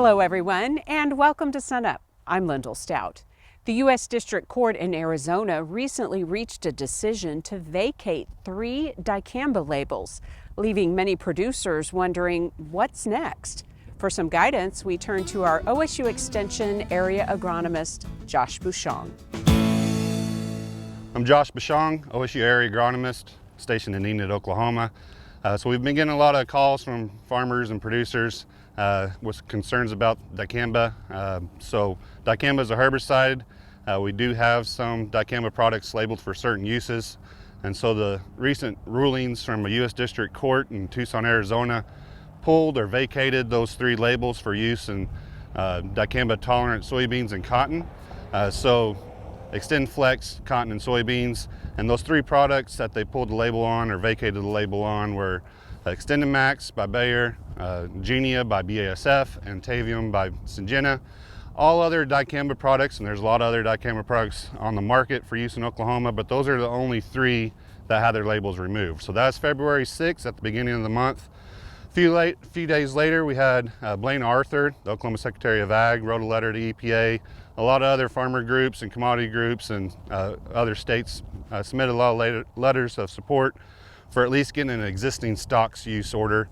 Hello everyone and welcome to SUNUP. I'm Lyndall Stout. The U.S. District Court in Arizona recently reached a decision to vacate 3 dicamba labels, leaving many producers wondering what's next. For some guidance, we turn to our OSU Extension area agronomist, Josh Bushong. I'm Josh Bushong, OSU area agronomist, stationed in Enid, Oklahoma. So we've been getting a lot of calls from farmers and producers with concerns about dicamba. So dicamba is a herbicide. We do have some dicamba products labeled for certain uses. And so the recent rulings from a U.S. District Court in Tucson, Arizona pulled or vacated those 3 labels for use in dicamba tolerant soybeans and cotton. So Extend Flex, cotton and soybeans, and those 3 products that they pulled the label on or vacated the label on were Extended Max by Bayer, Genia by BASF, and Tavium by Syngenta. All other dicamba products, and there's a lot of other dicamba products on the market for use in Oklahoma, but those are the only 3 that had their labels removed. So that's February 6th at the beginning of the month. A few days later, we had Blaine Arthur, the Oklahoma Secretary of Ag, wrote a letter to EPA. A lot of other farmer groups and commodity groups and other states submitted a lot of letters of support for at least getting an existing stocks use order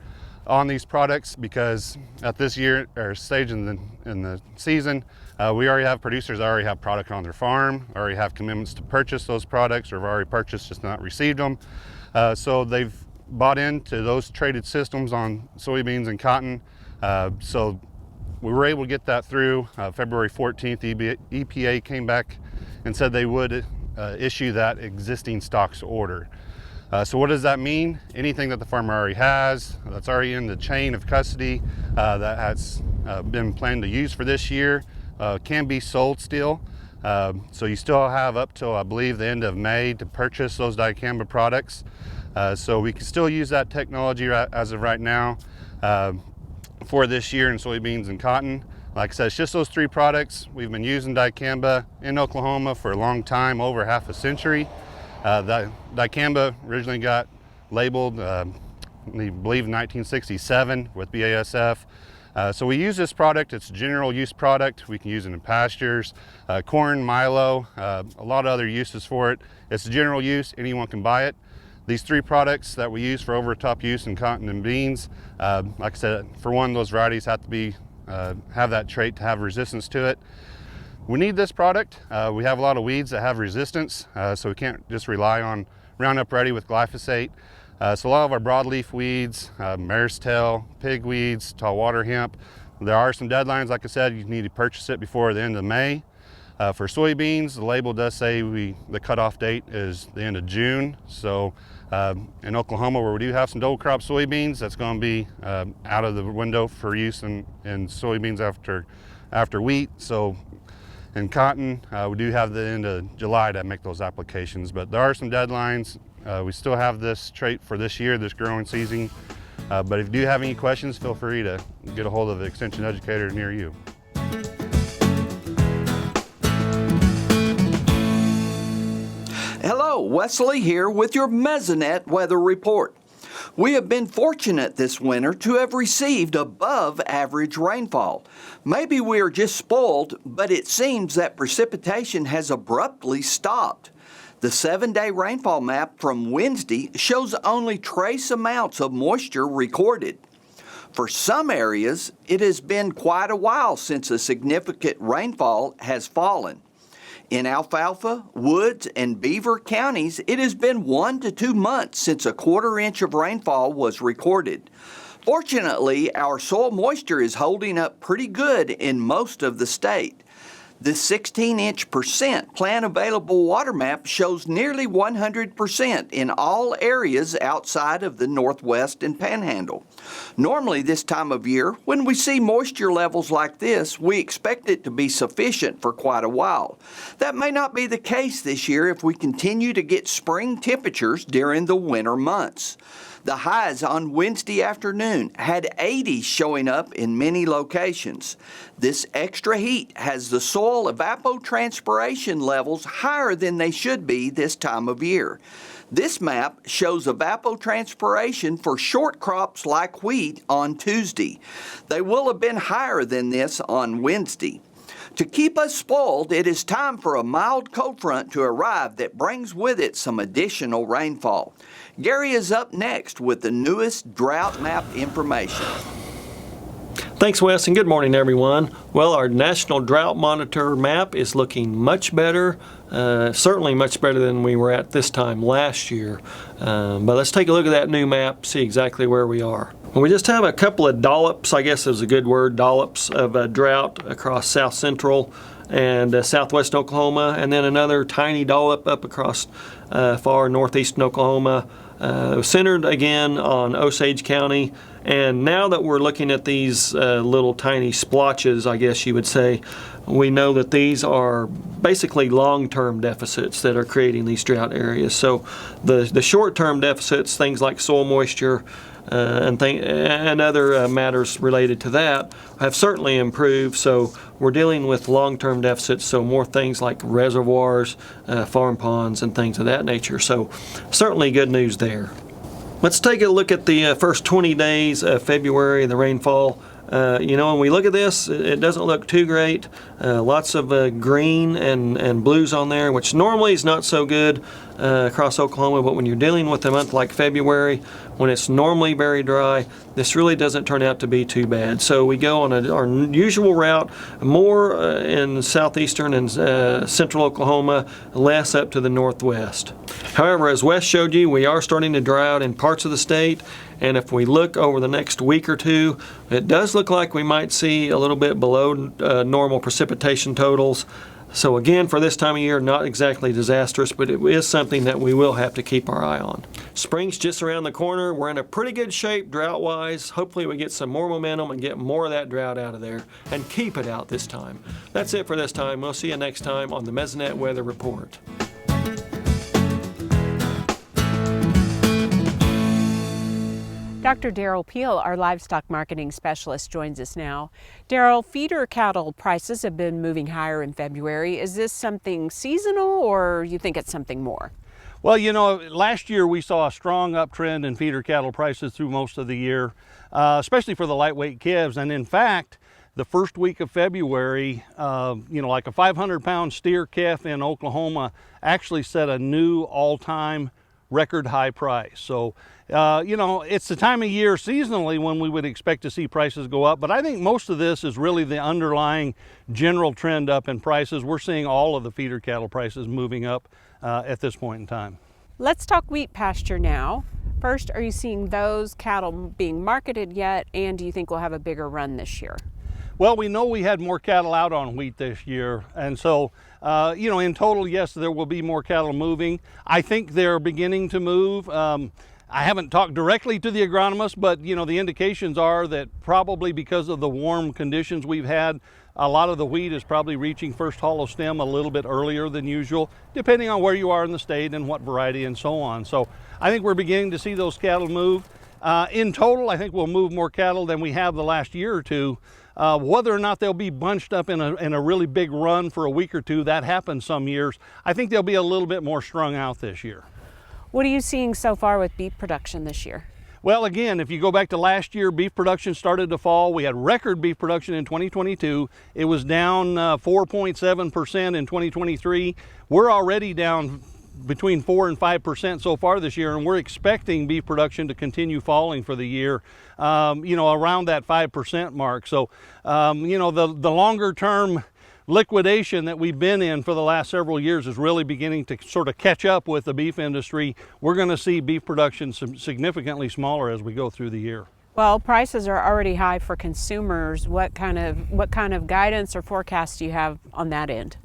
on these products, because at this year or stage in the season, we already have producers that already have product on their farm, already have commitments to purchase those products, or have already purchased, just not received them. So they've bought into those traded systems on soybeans and cotton. So we were able to get that through. February 14th, EPA came back and said they would issue that existing stocks order. So what does that mean? Anything that the farmer already has, that's already in the chain of custody, that has been planned to use for this year, can be sold still. So you still have up till, I believe, the end of May to purchase those dicamba products. So we can still use that technology as of right now for this year in soybeans and cotton. Like I said, it's just those 3 products. We've been using dicamba in Oklahoma for a long time, over half a century. The dicamba originally got labeled, I believe, in 1967 with BASF. So we use this product. It's a general use product. We can use it in pastures, corn, milo, a lot of other uses for it. It's a general use. Anyone can buy it. These 3 products that we use for over-the-top use in cotton and beans, like I said, for one, those varieties have to be have that trait to have resistance to it. We need this product. We have a lot of weeds that have resistance, so we can't just rely on Roundup Ready with glyphosate. So a lot of our broadleaf weeds, mare's tail, pigweeds, tall water hemp, there are some deadlines. Like I said, you need to purchase it before the end of May. For soybeans, the label does say the cutoff date is the end of June. So in Oklahoma, where we do have some double crop soybeans, that's going to be out of the window for use in soybeans after wheat. So in cotton, we do have the end of July to make those applications, but there are some deadlines. We still have this trait for this year, this growing season. But if you do have any questions, feel free to get a hold of the extension educator near you. Hello, Wes Lee here with your Mesonet weather report. We have been fortunate this winter to have received above average rainfall. Maybe we are just spoiled, but it seems that precipitation has abruptly stopped. The 7-day rainfall map from Wednesday shows only trace amounts of moisture recorded. For some areas, it has been quite a while since a significant rainfall has fallen. In Alfalfa, Woods, and Beaver counties, it has been 1 to 2 months since a 1/4 inch of rainfall was recorded. Fortunately, our soil moisture is holding up pretty good in most of the state. The 16-inch plant available water map shows nearly 100% in all areas outside of the Northwest and Panhandle. Normally this time of year, when we see moisture levels like this, we expect it to be sufficient for quite a while. That may not be the case this year if we continue to get spring temperatures during the winter months. The highs on Wednesday afternoon had 80s showing up in many locations. This extra heat has the soil soil evapotranspiration levels higher than they should be this time of year. This map shows evapotranspiration for short crops like wheat on Tuesday. They will have been higher than this on Wednesday. To keep us spoiled, it is time for a mild cold front to arrive that brings with it some additional rainfall. Gary is up next with the newest drought map information. Thanks, Wes, and good morning, everyone. Well, our National Drought Monitor map is looking much better, certainly much better than we were at this time last year. But let's take a look at that new map, see exactly where we are. We just have a couple of dollops, I guess is a good word, dollops of drought across south central and southwest Oklahoma, and then another tiny dollop up across far northeastern Oklahoma, centered again on Osage County. And now that we're looking at these little tiny splotches, I guess you would say, we know that these are basically long-term deficits that are creating these drought areas. So the short-term deficits, things like soil moisture and other matters related to that, have certainly improved. So we're dealing with long-term deficits, so more things like reservoirs, farm ponds, and things of that nature. So certainly good news there. Let's take a look at the first 20 days of February, the rainfall. When we look at this, it doesn't look too great. Lots of green and blues on there, which normally is not so good across Oklahoma, but when you're dealing with a month like February, when it's normally very dry, this really doesn't turn out to be too bad. So we go on our usual route, more in southeastern and central Oklahoma, less up to the northwest. However, as Wes showed you, we are starting to dry out in parts of the state, and if we look over the next week or two, it does look like we might see a little bit below normal precipitation totals. So again, for this time of year, not exactly disastrous, but it is something that we will have to keep our eye on. Spring's just around the corner. We're in a pretty good shape drought-wise. Hopefully we get some more momentum and get more of that drought out of there and keep it out this time. That's it for this time. We'll see you next time on the Mesonet Weather Report. Dr. Derrell Peel, our livestock marketing specialist, joins us now. Derrell, feeder cattle prices have been moving higher in February. Is this something seasonal, or you think it's something more? Well, last year we saw a strong uptrend in feeder cattle prices through most of the year, especially for the lightweight calves. And in fact, the first week of February, like a 500-pound steer calf in Oklahoma actually set a new all-time record high price. So, it's the time of year seasonally when we would expect to see prices go up, but I think most of this is really the underlying general trend up in prices. We're seeing all of the feeder cattle prices moving up at this point in time. Let's talk wheat pasture now. First, are you seeing those cattle being marketed yet, and do you think we'll have a bigger run this year? Well, we know we had more cattle out on wheat this year, and so in total, yes, there will be more cattle moving. I think they're beginning to move. I haven't talked directly to the agronomist, but the indications are that probably because of the warm conditions we've had, a lot of the wheat is probably reaching first hollow stem a little bit earlier than usual, depending on where you are in the state and what variety and so on. So I think we're beginning to see those cattle move. In total, I think we'll move more cattle than we have the last year or two. Whether or not they'll be bunched up in a really big run for a week or two, that happens some years. I think they'll be a little bit more strung out this year. What are you seeing so far with beef production this year? Well, again, if you go back to last year, beef production started to fall. We had record beef production in 2022. It was down 4.7% in 2023. We're already down between 4 and 5% so far this year, and we're expecting beef production to continue falling for the year, around that 5% mark. So, the longer term liquidation that we've been in for the last several years is really beginning to sort of catch up with the beef industry. We're going to see beef production significantly smaller as we go through the year. Well, prices are already high for consumers. What kind of guidance or forecast do you have on that end?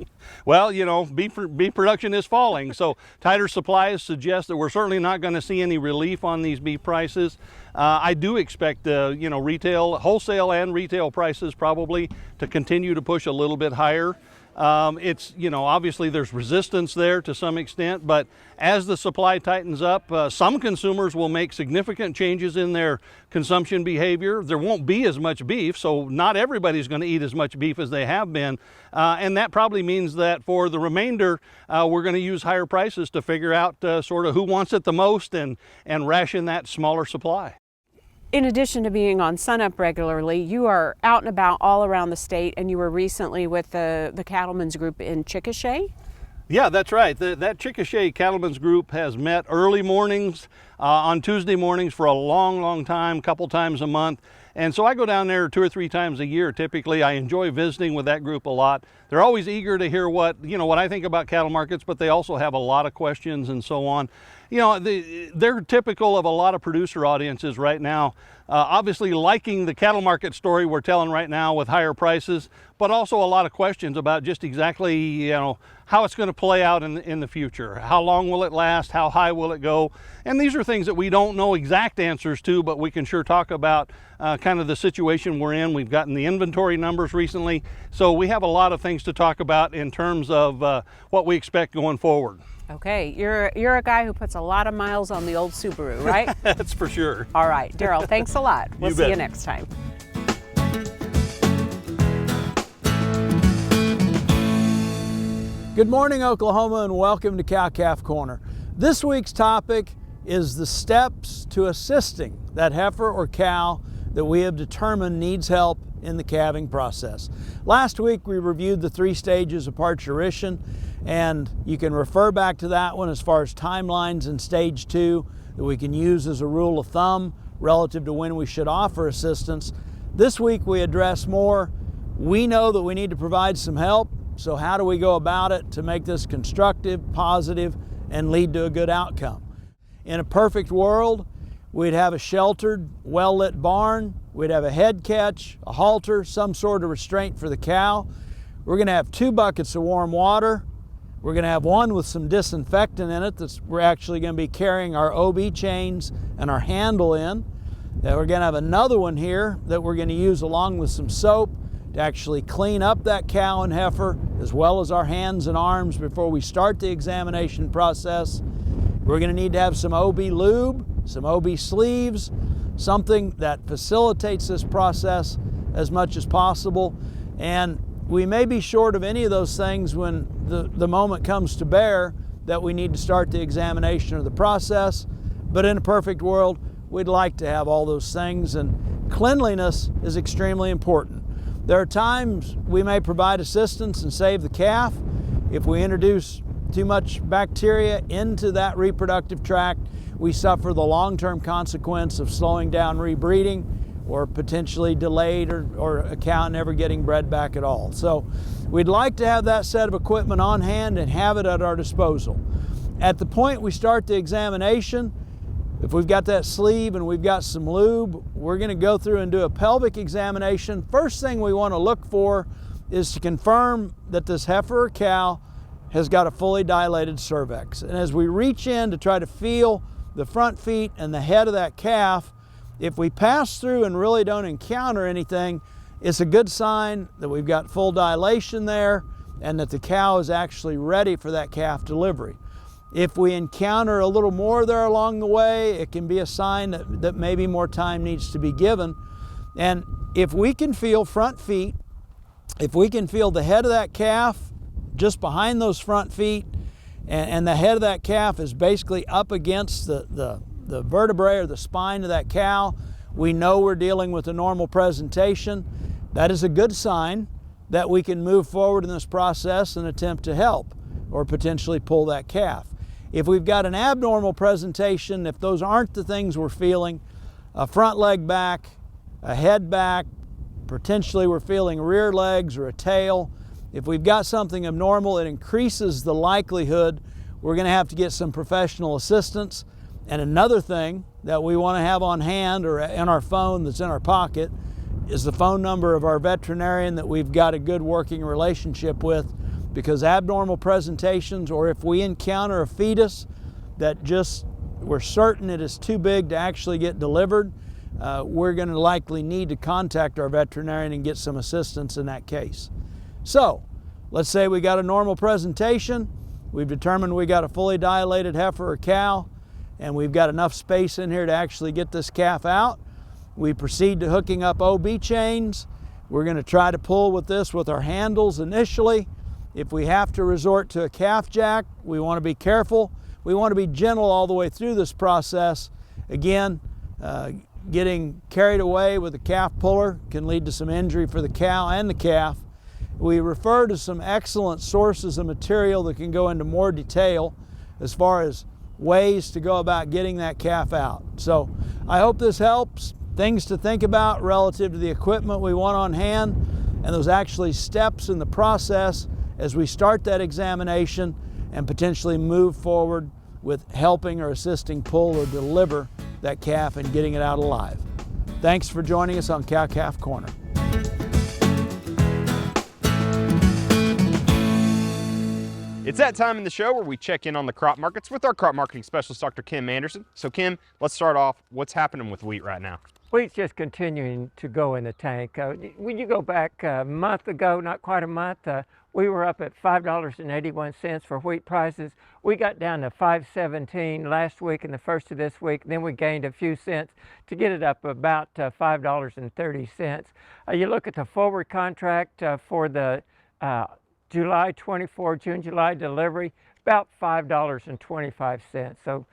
Well, beef production is falling, so tighter supplies suggest that we're certainly not going to see any relief on these beef prices. I do expect wholesale and retail prices probably to continue to push a little bit higher. It's, obviously there's resistance there to some extent, but as the supply tightens up, some consumers will make significant changes in their consumption behavior. There won't be as much beef, so not everybody's going to eat as much beef as they have been. And that probably means that for the remainder, we're going to use higher prices to figure out sort of who wants it the most and ration that smaller supply. In addition to being on SUNUP regularly, you are out and about all around the state, and you were recently with the cattlemen's group in Chickasha. Yeah, that's right. That Chickasha Cattlemen's Group has met early mornings on Tuesday mornings for a long time, couple times a month. And so I go down there 2 or 3 times a year typically. I enjoy visiting with that group a lot. They're always eager to hear what I think about cattle markets, but they also have a lot of questions and so on. They're typical of a lot of producer audiences right now. Obviously liking the cattle market story we're telling right now with higher prices, but also a lot of questions about just exactly, how it's going to play out in the future. How long will it last? How high will it go? And these are things that we don't know exact answers to, but we can sure talk about kind of the situation we're in. We've gotten the inventory numbers recently, so we have a lot of things to talk about in terms of what we expect going forward. Okay, you're a guy who puts a lot of miles on the old Subaru, right? That's for sure. All right, Derrell, thanks a lot. We'll see bet. you next time. Good morning, Oklahoma, and welcome to Cow-Calf Corner. This week's topic is the steps to assisting that heifer or cow that we have determined needs help in the calving process. Last week we reviewed the 3 stages of parturition, and you can refer back to that one as far as timelines in stage 2 that we can use as a rule of thumb relative to when we should offer assistance. This week we address more. We know that we need to provide some help, so how do we go about it to make this constructive, positive, and lead to a good outcome? In a perfect world, we'd have a sheltered, well-lit barn. We'd have a head catch, a halter, some sort of restraint for the cow. We're going to have 2 buckets of warm water. We're going to have one with some disinfectant in it we're actually going to be carrying our OB chains and our handle in. Then we're going to have another one here that we're going to use along with some soap to actually clean up that cow and heifer, as well as our hands and arms before we start the examination process. We're going to need to have some OB lube, some OB sleeves, something that facilitates this process as much as possible. And we may be short of any of those things when the moment comes to bear that we need to start the examination of the process. But in a perfect world, we'd like to have all those things, and cleanliness is extremely important. There are times we may provide assistance and save the calf if we introduce too much bacteria into that reproductive tract. We suffer the long-term consequence of slowing down rebreeding or potentially delayed or a cow never getting bred back at all. So we'd like to have that set of equipment on hand and have it at our disposal. At the point we start the examination, if we've got that sleeve and we've got some lube, we're going to go through and do a pelvic examination. First thing we want to look for is to confirm that this heifer or cow has got a fully dilated cervix. And as we reach in to try to feel the front feet and the head of that calf, if we pass through and really don't encounter anything, it's a good sign that we've got full dilation there and that the cow is actually ready for that calf delivery. If we encounter a little more there along the way, it can be a sign that maybe more time needs to be given. And if we can feel front feet, if we can feel the head of that calf just behind those front feet, and the head of that calf is basically up against the vertebrae or the spine of that cow, we know we're dealing with a normal presentation. That is a good sign that we can move forward in this process and attempt to help or potentially pull that calf. If we've got an abnormal presentation, if those aren't the things we're feeling, a front leg back, a head back, potentially we're feeling rear legs or a tail, if we've got something abnormal, it increases the likelihood we're going to have to get some professional assistance. And another thing that we want to have on hand or in our phone that's in our pocket is the phone number of our veterinarian that we've got a good working relationship with, because abnormal presentations, or if we encounter a fetus that just we're certain it is too big to actually get delivered, we're going to likely need to contact our veterinarian and get some assistance in that case. So let's say we got a normal presentation, we've determined we got a fully dilated heifer or cow, and we've got enough space in here to actually get this calf out. We proceed to hooking up OB chains. We're going to try to pull with this with our handles initially. If we have to resort to a calf jack, we want to be careful. We want to be gentle all the way through this process. Again, getting carried away with a calf puller can lead to some injury for the cow and the calf. We refer to some excellent sources of material that can go into more detail as far as ways to go about getting that calf out. So I hope this helps. Things to think about relative to the equipment we want on hand and those actually steps in the process as we start that examination and potentially move forward with helping or assisting pull or deliver that calf and getting it out alive. Thanks for joining us on Cow-Calf Corner. It's that time in the show where we check in on the crop markets with our crop marketing specialist, Dr. Kim Anderson. So Kim, let's start off. What's happening with wheat right now? Wheat's just continuing to go in the tank. When you go back a month ago, not quite a month, we were up at $5.81 for wheat prices. We got down to $5.17 last week and the first of this week. Then we gained a few cents to get it up about $5.30. You look at the forward contract for the July 24, June-July delivery, about $5.25. So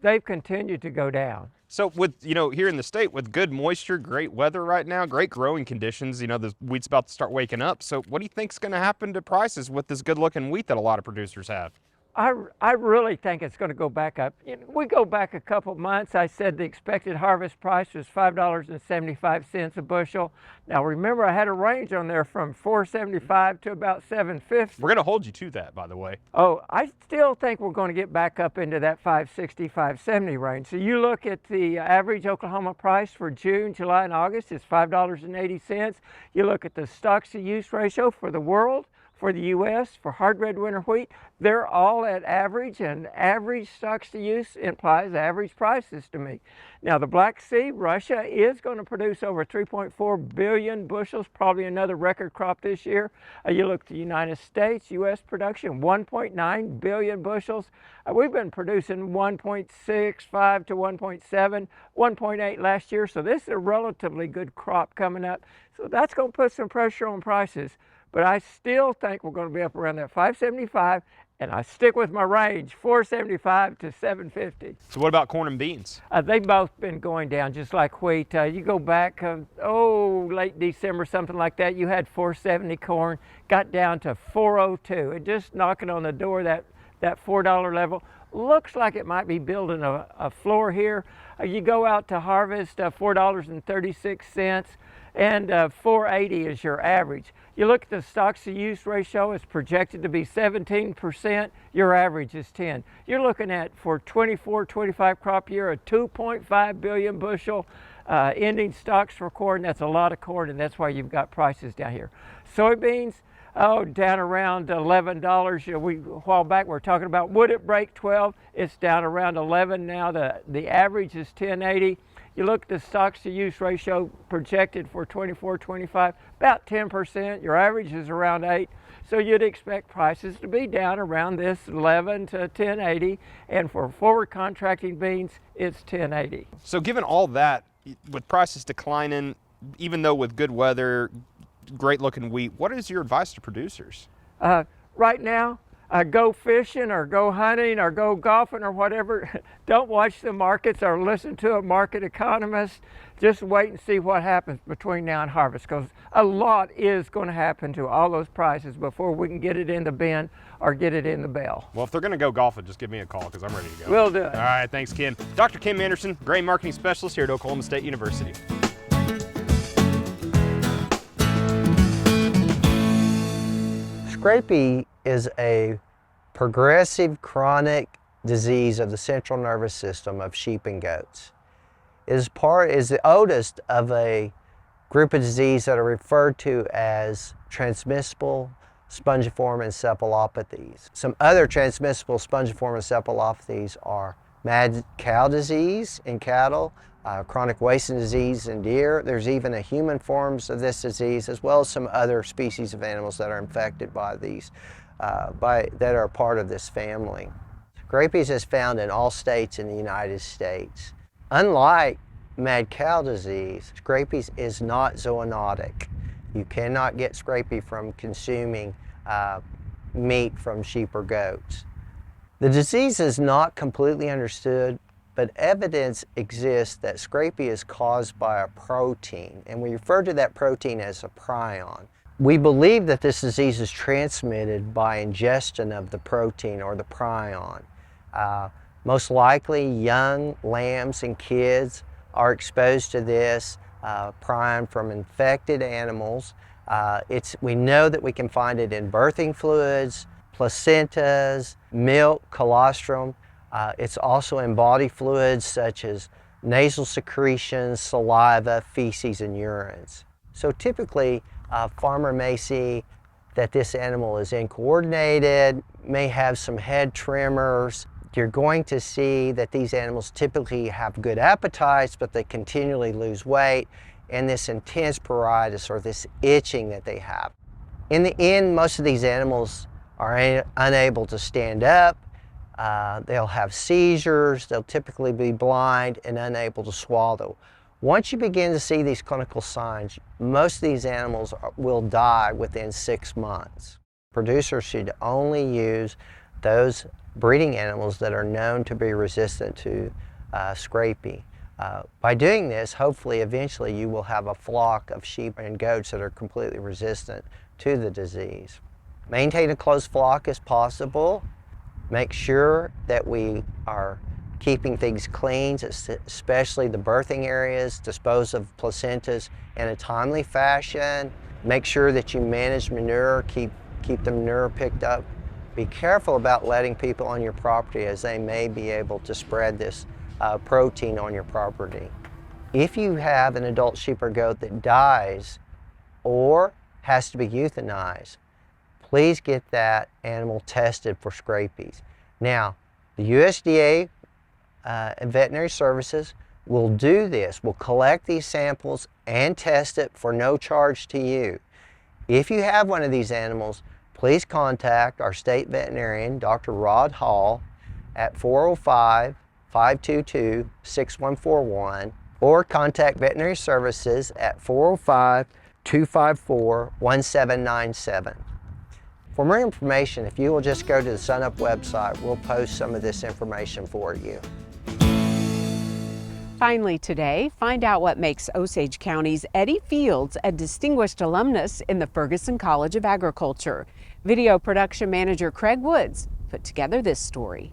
they've continued to go down. So with, here in the state with good moisture, great weather right now, great growing conditions, the wheat's about to start waking up. So what do you think's going to happen to prices with this good looking wheat that a lot of producers have? I really think it's going to go back up. We go back a couple months. I said the expected harvest price was $5.75 a bushel. Now remember, I had a range on there from $4.75 to about $7.50. We're going to hold you to that, by the way. Oh, I still think we're going to get back up into that $5.60, $5.70 range. So you look at the average Oklahoma price for June, July, and August, it's $5.80. You look at the stocks-to-use ratio for the world, for the U.S., for hard red winter wheat, they're all at average, and average stocks to use implies average prices to me. Now the Black Sea, Russia is going to produce over 3.4 billion bushels, probably another record crop this year. You look at the United States, U.S. production, 1.9 billion bushels. We've been producing 1.65 to 1.7, 1.8 last year, so this is a relatively good crop coming up. So that's going to put some pressure on prices. But I still think we're going to be up around that $5.75, and I stick with my range, $4.75 to $7.50. So what about corn and beans? They've both been going down just like wheat. You go back, late December, something like that, you had $4.70 corn, got down to $4.02. It just knocking on the door, that $4 level. Looks like it might be building a floor here. You go out to harvest, $4.36, and $4.80 is your average. You look at the stocks-to-use ratio, it's projected to be 17%, your average is 10. You're looking at, for 24-25 crop year, a 2.5 billion bushel ending stocks for corn. That's a lot of corn, and that's why you've got prices down here. Soybeans, down around $11. A while back we were talking about, would it break 12? It's down around 11 now. The average is 10.80. You look at the stocks-to-use ratio projected for 24-25, about 10%. Your average is around 8. So you'd expect prices to be down around this 11 to 10.80. And for forward contracting beans, it's 10.80. So given all that, with prices declining, even though with good weather, great looking wheat, what is your advice to producers? Right now, go fishing or go hunting or go golfing or whatever. Don't watch the markets or listen to a market economist. Just wait and see what happens between now and harvest, because a lot is going to happen to all those prices before we can get it in the bin or get it in the bale. Well, if they're going to go golfing, just give me a call because I'm ready to go. We'll do it. All right, thanks, Kim. Dr. Kim Anderson, grain marketing specialist here at Oklahoma State University. Scrapy is a progressive chronic disease of the central nervous system of sheep and goats. It is the oldest of a group of diseases that are referred to as transmissible spongiform encephalopathies. Some other transmissible spongiform encephalopathies are mad cow disease in cattle, chronic wasting disease in deer. There's even a human forms of this disease, as well as some other species of animals that are infected by these, that are part of this family. Scrapie is found in all states in the United States. Unlike mad cow disease, Scrapie is not zoonotic. You cannot get Scrapie from consuming meat from sheep or goats. The disease is not completely understood, but evidence exists that Scrapie is caused by a protein, and we refer to that protein as a prion. We believe that this disease is transmitted by ingestion of the protein or the prion. Most likely, young lambs and kids are exposed to this prion from infected animals. We know that we can find it in birthing fluids, placentas, milk, colostrum. It's also in body fluids such as nasal secretions, saliva, feces, and urines. So typically, a farmer may see that this animal is incoordinated, may have some head tremors. You're going to see that these animals typically have good appetites, but they continually lose weight, and this intense pruritus, or this itching that they have. In the end, most of these animals are unable to stand up. They'll have seizures, they'll typically be blind and unable to swallow. Once you begin to see these clinical signs, most of these animals will die within 6 months. Producers should only use those breeding animals that are known to be resistant to Scrapie. By doing this, hopefully eventually you will have a flock of sheep and goats that are completely resistant to the disease. Maintain a close flock as possible. Make sure that we are keeping things clean, especially the birthing areas. Dispose of placentas in a timely fashion. Make sure that you manage manure, keep the manure picked up. Be careful about letting people on your property, as they may be able to spread this protein on your property. If you have an adult sheep or goat that dies or has to be euthanized, please get that animal tested for Scrapies. Now, the USDA and Veterinary Services will do this, will collect these samples and test it for no charge to you. If you have one of these animals, please contact our state veterinarian, Dr. Rod Hall, at 405-522-6141, or contact Veterinary Services at 405-254-1797. For more information, if you will just go to the SUNUP website, we'll post some of this information for you. Finally today, find out what makes Osage County's Eddie Fields a distinguished alumnus in the Ferguson College of Agriculture. Video production manager Craig Woods put together this story.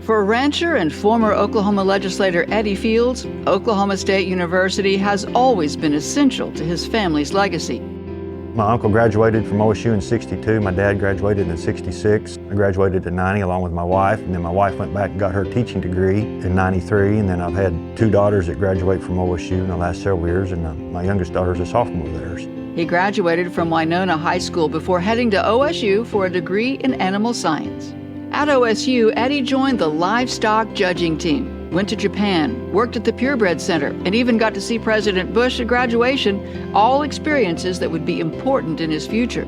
For rancher and former Oklahoma legislator Eddie Fields, Oklahoma State University has always been essential to his family's legacy. My uncle graduated from OSU in '62. My dad graduated in '66. I graduated in '90 along with my wife, and then my wife went back and got her teaching degree in '93. And then I've had 2 daughters that graduate from OSU in the last several years, and my youngest daughter is a sophomore there. He graduated from Winona High School before heading to OSU for a degree in animal science. At OSU, Eddie joined the livestock judging team, went to Japan, worked at the Purebred Center, and even got to see President Bush at graduation, all experiences that would be important in his future.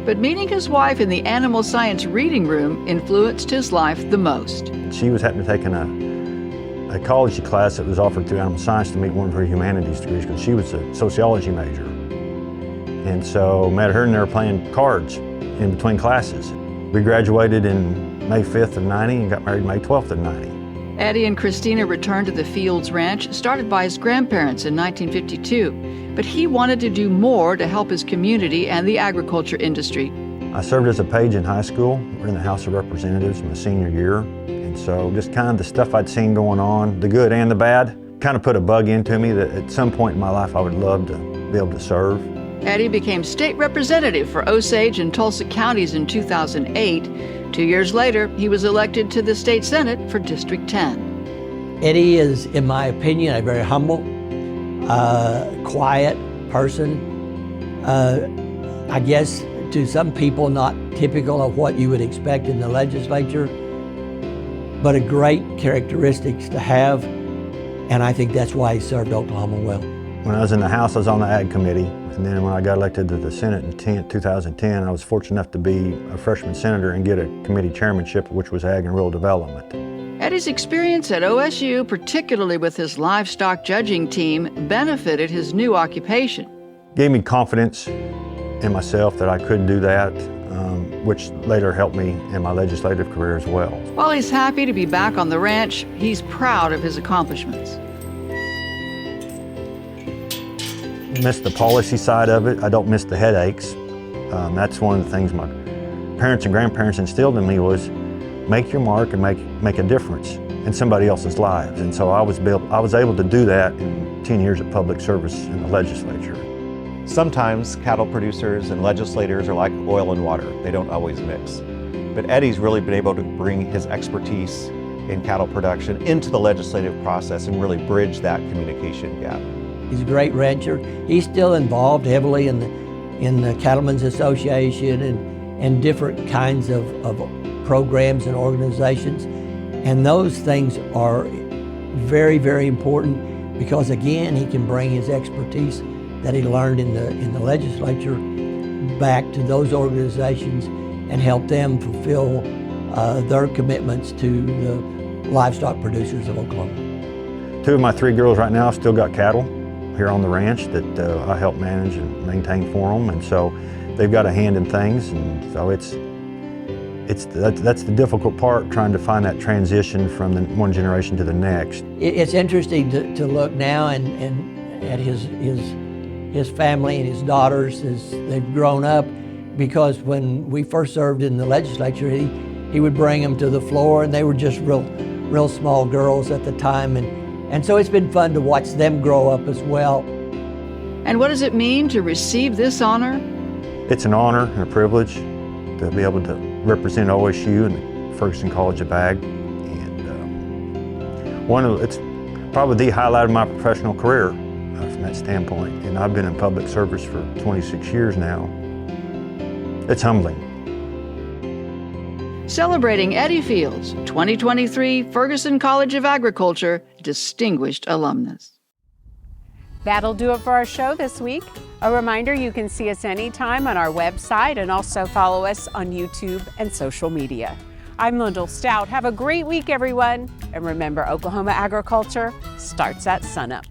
But meeting his wife in the animal science reading room influenced his life the most. She was happening to taking a college class that was offered through animal science to meet one of her humanities degrees, because she was a sociology major. And so met her and they were playing cards in between classes. We graduated in May 5th of '90 and got married May 12th of '90. Eddie and Christina returned to the Fields Ranch, started by his grandparents in 1952, but he wanted to do more to help his community and the agriculture industry. I served as a page in high school. We're in the House of Representatives my senior year, and so just kind of the stuff I'd seen going on, the good and the bad, kind of put a bug into me that at some point in my life I would love to be able to serve. Eddie became state representative for Osage and Tulsa counties in 2008. 2 years later, he was elected to the state senate for District 10. Eddie is, in my opinion, a very humble, quiet person. I guess to some people not typical of what you would expect in the legislature. but a great characteristics to have, and I think that's why he served Oklahoma well. When I was in the House, I was on the Ag Committee, and then when I got elected to the Senate in 2010, I was fortunate enough to be a freshman senator and get a committee chairmanship, which was Ag and Rural Development. Eddie's experience at OSU, particularly with his livestock judging team, benefited his new occupation. Gave me confidence in myself that I could do that, which later helped me in my legislative career as well. While he's happy to be back on the ranch, he's proud of his accomplishments. Miss the policy side of it. I don't miss the headaches. That's one of the things my parents and grandparents instilled in me was make your mark and make a difference in somebody else's lives. And so I was able to do that in 10 years of public service in the legislature. Sometimes cattle producers and legislators are like oil and water. They don't always mix. But Eddie's really been able to bring his expertise in cattle production into the legislative process and really bridge that communication gap. He's a great rancher. He's still involved heavily in the Cattlemen's Association and different kinds of programs and organizations. And those things are very, very important because, again, he can bring his expertise that he learned in the legislature back to those organizations and help them fulfill their commitments to the livestock producers of Oklahoma. 2 of my 3 girls right now have still got cattle here on the ranch that I help manage and maintain for them, and so they've got a hand in things, and so that's the difficult part, trying to find that transition from the one generation to the next. It's interesting to look now and at his family and his daughters as they've grown up, because when we first served in the legislature, he would bring them to the floor, and they were just real small girls at the time, and so it's been fun to watch them grow up as well. And what does it mean to receive this honor? It's an honor and a privilege to be able to represent OSU and the Ferguson College of Ag, and it's probably the highlight of my professional career from that standpoint. And I've been in public service for 26 years now. It's humbling. Celebrating Eddie Fields, 2023 Ferguson College of Agriculture Distinguished Alumnus. That'll do it for our show this week. A reminder, you can see us anytime on our website and also follow us on YouTube and social media. I'm Lyndall Stout. Have a great week, everyone. And remember, Oklahoma agriculture starts at sunup.